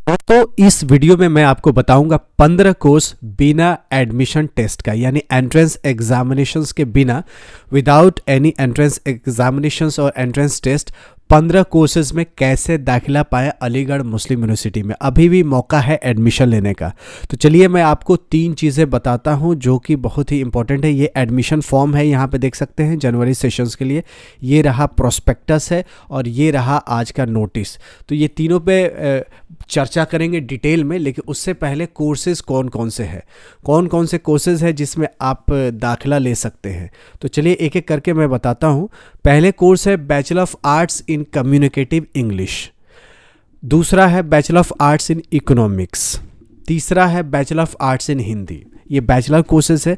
तो इस वीडियो में मैं आपको बताऊंगा 15 कोर्स बिना एडमिशन टेस्ट का, यानी एंट्रेंस एग्जामिनेशंस के बिना, विदाउट एनी एंट्रेंस एग्जामिनेशंस और एंट्रेंस टेस्ट 15 कोर्सेज में कैसे दाखिला पाए अलीगढ़ मुस्लिम यूनिवर्सिटी में। अभी भी मौका है एडमिशन लेने का। तो चलिए मैं आपको 3 चीज़ें बताता हूं जो कि बहुत ही इंपॉर्टेंट है। ये एडमिशन फॉर्म है, यहाँ पे देख सकते हैं जनवरी सेशंस के लिए। ये रहा प्रोस्पेक्टस है और ये रहा आज का नोटिस। तो ये तीनों पे चर्चा करेंगे डिटेल में, लेकिन उससे पहले कोर्सेज कौन कौन से हैं, कौन कौन से कोर्सेज हैं जिसमें आप दाखिला ले सकते हैं। तो चलिए एक एक करके मैं बताता हूँ। पहले कोर्स है bachelor of arts in communicative English, दूसरा है bachelor of arts in economics, तीसरा है बैचलर ऑफ आर्ट्स इन हिंदी। ये बैचलर कोर्सेज है।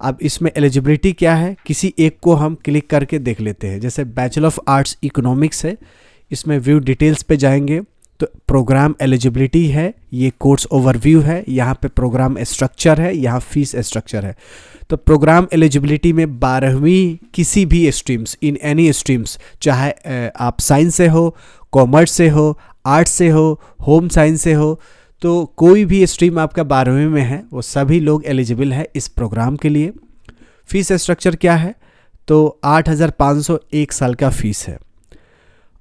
अब इसमें एलिजिबिलिटी क्या है, किसी एक को हम क्लिक करके देख लेते हैं। जैसे बैचलर ऑफ आर्ट्स इकोनॉमिक्स है, इसमें व्यू डिटेल्स पे जाएंगे तो प्रोग्राम एलिजिबिलिटी है, ये कोर्स ओवरव्यू है, यहाँ पे प्रोग्राम स्ट्रक्चर है, यहाँ फीस स्ट्रक्चर है। तो प्रोग्राम एलिजिबिलिटी में 12वीं किसी भी स्ट्रीम्स, इन एनी स्ट्रीम्स, चाहे आप साइंस से हो, कॉमर्स से हो, आर्ट्स से हो, होम साइंस से हो, तो कोई भी स्ट्रीम आपका 12वीं में है वो सभी लोग एलिजिबल है इस प्रोग्राम के लिए। फीस स्ट्रक्चर क्या है, तो 8,500 एक साल का फीस है,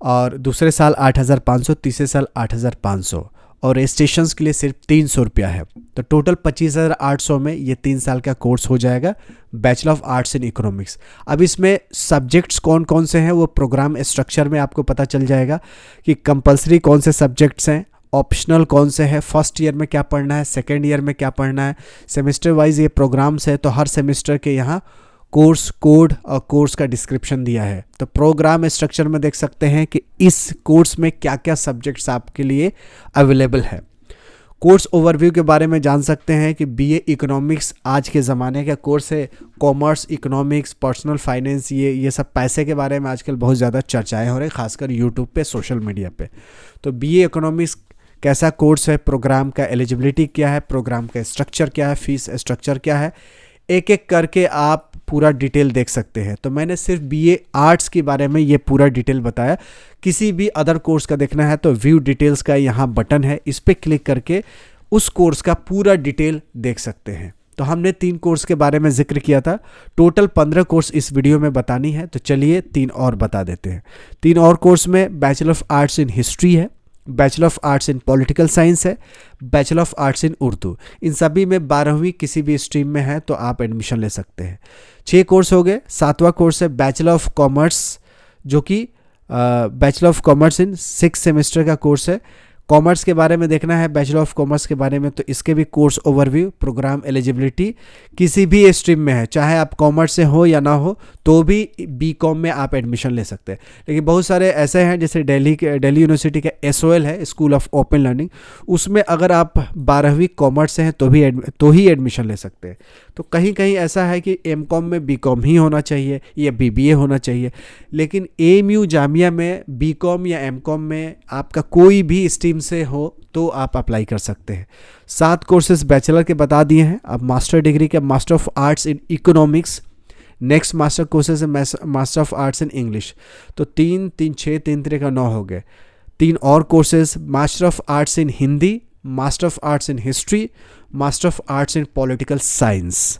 और दूसरे साल 8,500, तीसरे साल 8,500, और रजिस्ट्रेशंस के लिए सिर्फ 300 रुपया है। तो टोटल 25,800 में ये 3 साल का कोर्स हो जाएगा, bachelor of arts in economics. अब इसमें सब्जेक्ट्स कौन कौन से हैं वो प्रोग्राम स्ट्रक्चर में आपको पता चल जाएगा कि कंपलसरी कौन से सब्जेक्ट्स हैं, ऑप्शनल कौन से है, फर्स्ट ईयर में क्या पढ़ना है, सेकेंड ईयर में क्या पढ़ना है। सेमेस्टर वाइज ये प्रोग्राम्स है, तो हर सेमेस्टर के यहाँ कोर्स कोड और कोर्स का डिस्क्रिप्शन दिया है। तो प्रोग्राम स्ट्रक्चर में देख सकते हैं कि इस कोर्स में क्या क्या सब्जेक्ट्स आपके लिए अवेलेबल है। कोर्स ओवरव्यू के बारे में जान सकते हैं कि बीए इकोनॉमिक्स आज के ज़माने का कोर्स है। कॉमर्स, इकोनॉमिक्स, पर्सनल फाइनेंस, ये सब पैसे के बारे में आजकल बहुत ज़्यादा चर्चाएं हो रही हैं, खासकर यूट्यूब पे, सोशल मीडिया पे। तो बीए इकोनॉमिक्स कैसा कोर्स है, प्रोग्राम का एलिजिबिलिटी क्या है, प्रोग्राम का स्ट्रक्चर क्या है, फीस स्ट्रक्चर क्या है, एक एक करके आप पूरा डिटेल देख सकते हैं। तो मैंने सिर्फ बीए आर्ट्स के बारे में ये पूरा डिटेल बताया। किसी भी अदर कोर्स का देखना है तो व्यू डिटेल्स का यहाँ बटन है, इस पर क्लिक करके उस कोर्स का पूरा डिटेल देख सकते हैं। तो हमने 3 कोर्स के बारे में जिक्र किया था, टोटल 15 कोर्स इस वीडियो में बतानी है। तो चलिए 3 और बता देते हैं। 3 और कोर्स में bachelor of arts in history है, bachelor of arts in political science है, bachelor of arts in Urdu. इन सभी में 12वीं किसी भी स्ट्रीम में है तो आप एडमिशन ले सकते हैं। 6 कोर्स हो गए। 7वां कोर्स है बैचलर ऑफ कॉमर्स, जो कि bachelor of commerce in 6 semester का कोर्स है। कॉमर्स के बारे में देखना है, बैचलर ऑफ कॉमर्स के बारे में, तो इसके भी कोर्स ओवरव्यू, प्रोग्राम एलिजिबिलिटी किसी भी स्ट्रीम में है, चाहे आप कॉमर्स से हो या ना हो, तो भी बीकॉम में आप एडमिशन ले सकते हैं। लेकिन बहुत सारे ऐसे हैं, जैसे दिल्ली यूनिवर्सिटी का एसओएल है, स्कूल ऑफ ओपन लर्निंग, उसमें अगर आप 12वीं कॉमर्स से हैं तो ही एडमिशन ले सकते हैं। तो कहीं कहीं ऐसा है कि एमकॉम में बीकॉम ही होना चाहिए या बीबीए होना चाहिए, लेकिन एएमयू जामिया में बीकॉम या एमकॉम में आपका कोई भी स्ट्रीम से हो तो आप अप्लाई कर सकते हैं। 7 कोर्सेज बैचलर के बता दिए हैं। अब मास्टर डिग्री के master of arts in economics, next master courses है master of arts in English. तो 3 3 6 3 3 का 9 हो गए। 3 और courses master of arts in Hindi, master of arts in history, master of arts in political science.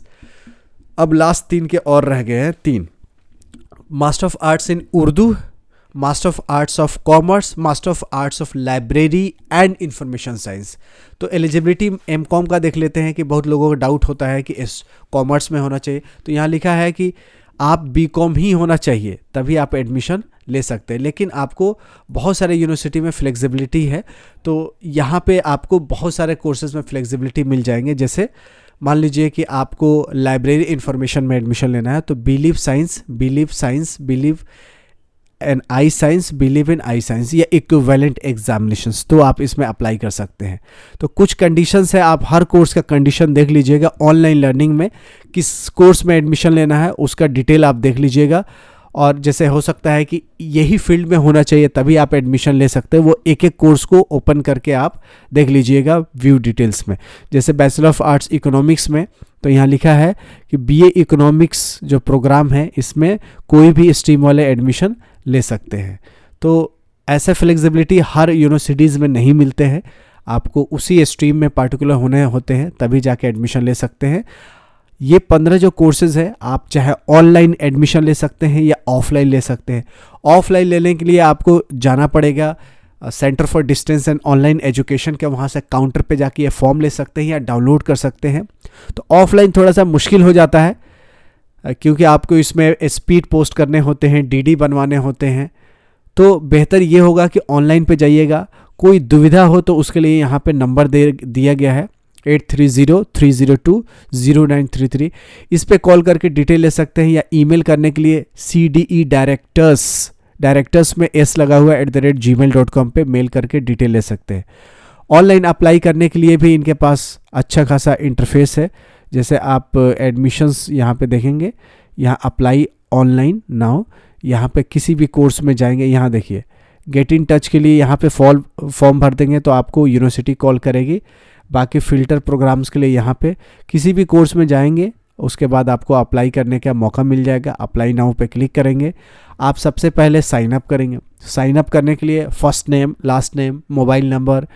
अब last 3 के और रह गए हैं। 3 master of arts in Urdu, master of arts of commerce, master of arts of library and information science. तो eligibility MCom का देख लेते हैं कि बहुत लोगों को डाउट होता है कि इस कॉमर्स में होना चाहिए। तो यहाँ लिखा है कि आप बीकॉम ही होना चाहिए तभी आप एडमिशन ले सकते हैं, लेकिन आपको बहुत सारे यूनिवर्सिटी में फ्लेक्सिबिलिटी है। तो यहाँ पे आपको बहुत सारे कोर्सेज में फ्लेक्सिबिलिटी मिल जाएंगे। जैसे मान लीजिए कि आपको लाइब्रेरी इंफॉर्मेशन में एडमिशन लेना है, तो believe science, believe N I science, believe in I science या इक्विवेलेंट एग्जामिनेशंस, तो आप इसमें अप्लाई कर सकते हैं। तो कुछ कंडीशंस है, आप हर कोर्स का कंडीशन देख लीजिएगा। ऑनलाइन लर्निंग में किस कोर्स में एडमिशन लेना है उसका डिटेल आप देख लीजिएगा, और जैसे हो सकता है कि यही फील्ड में होना चाहिए तभी आप एडमिशन ले सकते हैं, वो एक एक कोर्स को ओपन करके आप देख लीजिएगा व्यू डिटेल्स में। जैसे बैचलर ऑफ आर्ट्स इकोनॉमिक्स में तो यहाँ लिखा है कि बीए इकोनॉमिक्स जो प्रोग्राम है इसमें कोई भी स्ट्रीम वाले एडमिशन ले सकते हैं। तो ऐसे फ्लेक्सिबिलिटी हर यूनिवर्सिटीज़ में नहीं मिलते हैं। आपको उसी स्ट्रीम में पार्टिकुलर होने होते हैं, तभी जाके एडमिशन ले सकते हैं। ये 15 जो कोर्सेज है आप चाहे ऑनलाइन एडमिशन ले सकते हैं या ऑफलाइन ले सकते हैं। ऑफलाइन लेने के लिए आपको जाना पड़ेगा centre for distance and online education के, वहाँ से काउंटर पे जाके ये फॉर्म ले सकते हैं या डाउनलोड कर सकते हैं। तो ऑफलाइन थोड़ा सा मुश्किल हो जाता है क्योंकि आपको इसमें स्पीड पोस्ट करने होते हैं, डीडी बनवाने होते हैं। तो बेहतर ये होगा कि ऑनलाइन पे जाइएगा। कोई दुविधा हो तो उसके लिए यहाँ पे नंबर दिया गया है 8303020933। इस पे कॉल करके डिटेल ले सकते हैं या ईमेल करने के लिए CDE डायरेक्टर्स में S लगा हुआ @gmail.com पे मेल करके डिटेल ले सकते हैं। ऑनलाइन अप्लाई करने के लिए भी इनके पास अच्छा खासा इंटरफेस है। जैसे आप एडमिशन्स यहाँ पे देखेंगे, यहाँ अप्लाई ऑनलाइन नाउ, यहाँ पे किसी भी कोर्स में जाएंगे, यहाँ देखिए गेट इन टच के लिए यहाँ पे फॉर्म भर देंगे तो आपको यूनिवर्सिटी कॉल करेगी। बाकी फ़िल्टर प्रोग्राम्स के लिए यहाँ पे किसी भी कोर्स में जाएंगे, उसके बाद आपको अप्लाई करने का मौका मिल जाएगा। अप्लाई नाउ पे क्लिक करेंगे। आप सबसे पहले साइन अप करेंगे। साइन अप करने के लिए first name, last name, mobile number,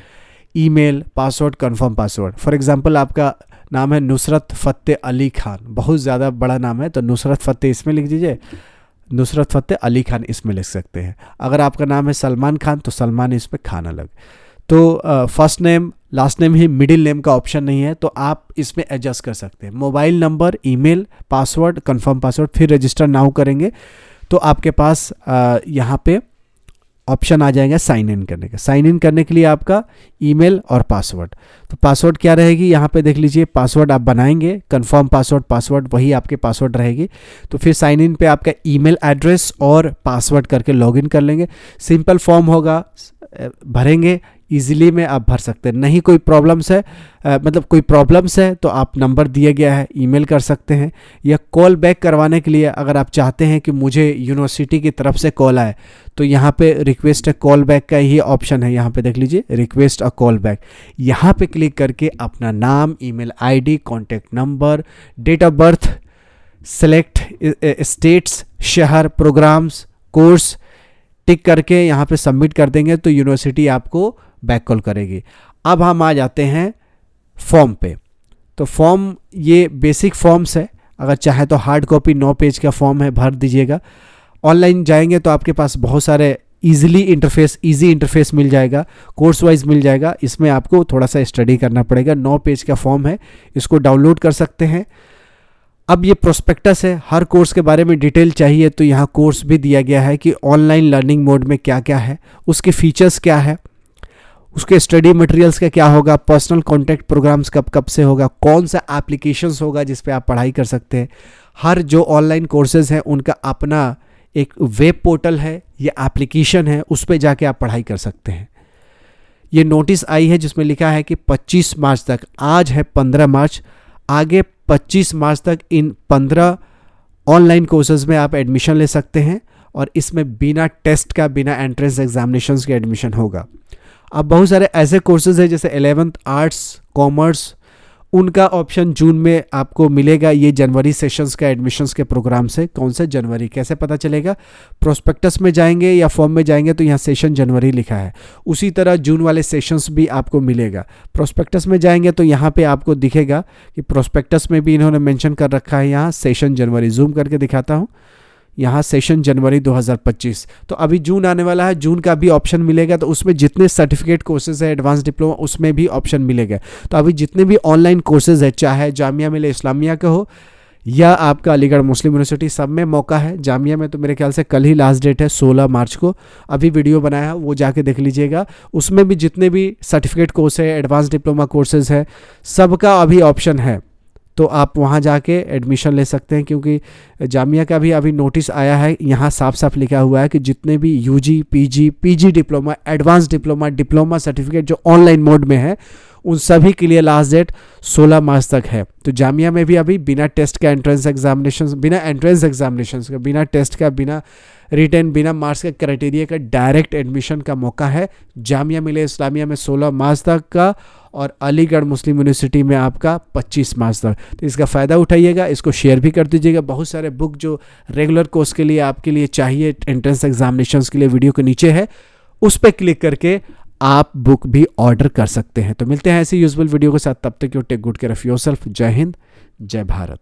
email, password, confirm password. For example आपका नाम है नुसरत फ़तेह अली खान, बहुत ज़्यादा बड़ा नाम है तो नुसरत फ़तेह इसमें लिख दीजिए, नुसरत फ़तेह अली खान इसमें लिख सकते हैं। अगर आपका नाम है सलमान खान तो सलमान इसमें खान अलग। तो फर्स्ट नेम लास्ट नेम ही, मिडिल नेम का ऑप्शन नहीं है, तो आप इसमें एडजस्ट कर सकते हैं। Mobile number, email, password, confirm password, फिर रजिस्टर नाउ करेंगे तो आपके पास यहाँ पे ऑप्शन आ जाएगा साइन इन करने का। साइन इन करने के लिए आपका ईमेल और पासवर्ड, तो पासवर्ड क्या रहेगी यहाँ पे देख लीजिए। पासवर्ड आप बनाएंगे, कंफर्म पासवर्ड वही आपके पासवर्ड रहेगी। तो फिर साइन इन पे आपका ईमेल एड्रेस और पासवर्ड करके लॉगिन कर लेंगे। सिंपल फॉर्म होगा, भरेंगे, इजीली में आप भर सकते हैं। नहीं कोई प्रॉब्लम्स है मतलब कोई प्रॉब्लम्स है तो आप नंबर दिया गया है ईमेल कर सकते हैं, या कॉल बैक करवाने के लिए अगर आप चाहते हैं कि मुझे यूनिवर्सिटी की तरफ से कॉल आए तो यहाँ पे रिक्वेस्ट कॉल बैक का ही ऑप्शन है। यहाँ पे देख लीजिए रिक्वेस्ट अ कॉल बैक, यहाँ पे क्लिक करके अपना नाम, email ID, contact number, date of birth, select states, शहर, प्रोग्राम्स, कोर्स टिक करके यहाँ पे सबमिट कर देंगे तो यूनिवर्सिटी आपको बैक कॉल करेगी। अब हम आ जाते हैं फॉर्म पे। तो फॉर्म ये बेसिक फॉर्म्स है, अगर चाहे तो हार्ड कॉपी 9 पेज का फॉर्म है, भर दीजिएगा। ऑनलाइन जाएंगे तो आपके पास बहुत सारे इजी इंटरफेस मिल जाएगा, कोर्स वाइज मिल जाएगा। इसमें आपको थोड़ा सा स्टडी करना पड़ेगा। 9 पेज का फॉर्म है, इसको डाउनलोड कर सकते हैं। अब ये प्रोस्पेक्टस है, हर कोर्स के बारे में डिटेल चाहिए तो यहाँ कोर्स भी दिया गया है कि ऑनलाइन लर्निंग मोड में क्या क्या है, उसके फीचर्स क्या है, उसके स्टडी मटेरियल्स का क्या होगा, पर्सनल कॉन्टैक्ट प्रोग्राम्स कब कब से होगा, कौन सा एप्लीकेशंस होगा जिस पे आप पढ़ाई कर सकते हैं। हर जो ऑनलाइन कोर्सेज हैं उनका अपना एक वेब पोर्टल है या एप्लीकेशन है, उस पर जाके आप पढ़ाई कर सकते हैं। ये नोटिस आई है जिसमें लिखा है कि 25 मार्च तक, आज है 15 मार्च, आगे 25 मार्च तक इन 15 ऑनलाइन कोर्सेज में आप एडमिशन ले सकते हैं और इसमें बिना टेस्ट का, बिना एंट्रेंस एग्जामिनेशंस के एडमिशन होगा। अब बहुत सारे ऐसे कोर्सेज हैं जैसे 11th आर्ट्स, कॉमर्स, उनका ऑप्शन जून में आपको मिलेगा। ये जनवरी सेशंस का एडमिशन्स के प्रोग्राम से, कौन से जनवरी कैसे पता चलेगा? प्रोस्पेक्टस में जाएंगे या फॉर्म में जाएंगे तो यहाँ सेशन जनवरी लिखा है, उसी तरह जून वाले सेशंस भी आपको मिलेगा। प्रोस्पेक्टस में जाएंगे तो यहाँ पे आपको दिखेगा कि प्रोस्पेक्टस में भी इन्होंने मेंशन कर रखा है यहाँ सेशन जनवरी। जूम करके दिखाता हूँ, यहाँ सेशन जनवरी 2025। तो अभी जून आने वाला है, जून का भी ऑप्शन मिलेगा। तो उसमें जितने सर्टिफिकेट कोर्सेज है, एडवांस डिप्लोमा, उसमें भी ऑप्शन मिलेगा। तो अभी जितने भी ऑनलाइन कोर्सेज है, चाहे जामिया मिल्लिया इस्लामिया का हो या आपका अलीगढ़ मुस्लिम यूनिवर्सिटी, सब में मौका है। जामिया में तो मेरे ख्याल से कल ही लास्ट डेट है, 16 मार्च को। अभी वीडियो बनाया है, वो जाके देख लीजिएगा। उसमें भी जितने भी सर्टिफिकेट कोर्स है, एडवांस डिप्लोमा कोर्सेज है, सबका अभी ऑप्शन है। तो आप वहाँ जाके एडमिशन ले सकते हैं, क्योंकि जामिया का भी अभी नोटिस आया है, यहाँ साफ साफ लिखा हुआ है कि जितने भी UG, PG diploma, advance diploma certificate जो ऑनलाइन मोड में है, उन सभी के लिए लास्ट डेट 16 मार्च तक है। तो जामिया में भी अभी बिना टेस्ट का एंट्रेंस एग्जामिनेशन, बिना टेस्ट का, बिना रिटर्न, बिना मार्क्स के क्राइटेरिया का डायरेक्ट एडमिशन का मौका है। जामिया मिल्लिया इस्लामिया में 16 मार्च तक का और अलीगढ़ मुस्लिम यूनिवर्सिटी में आपका 25 मार्च तक। तो इसका फ़ायदा उठाइएगा, इसको शेयर भी कर दीजिएगा। बहुत सारे बुक जो रेगुलर कोर्स के लिए आपके लिए चाहिए, एंट्रेंस एग्जामिनेशंस के लिए, वीडियो के नीचे है, उस पर क्लिक करके आप बुक भी ऑर्डर कर सकते हैं। तो मिलते हैं ऐसी यूजफुल वीडियो के साथ, तब तक you take good care of yourself. जय हिंद, जय भारत।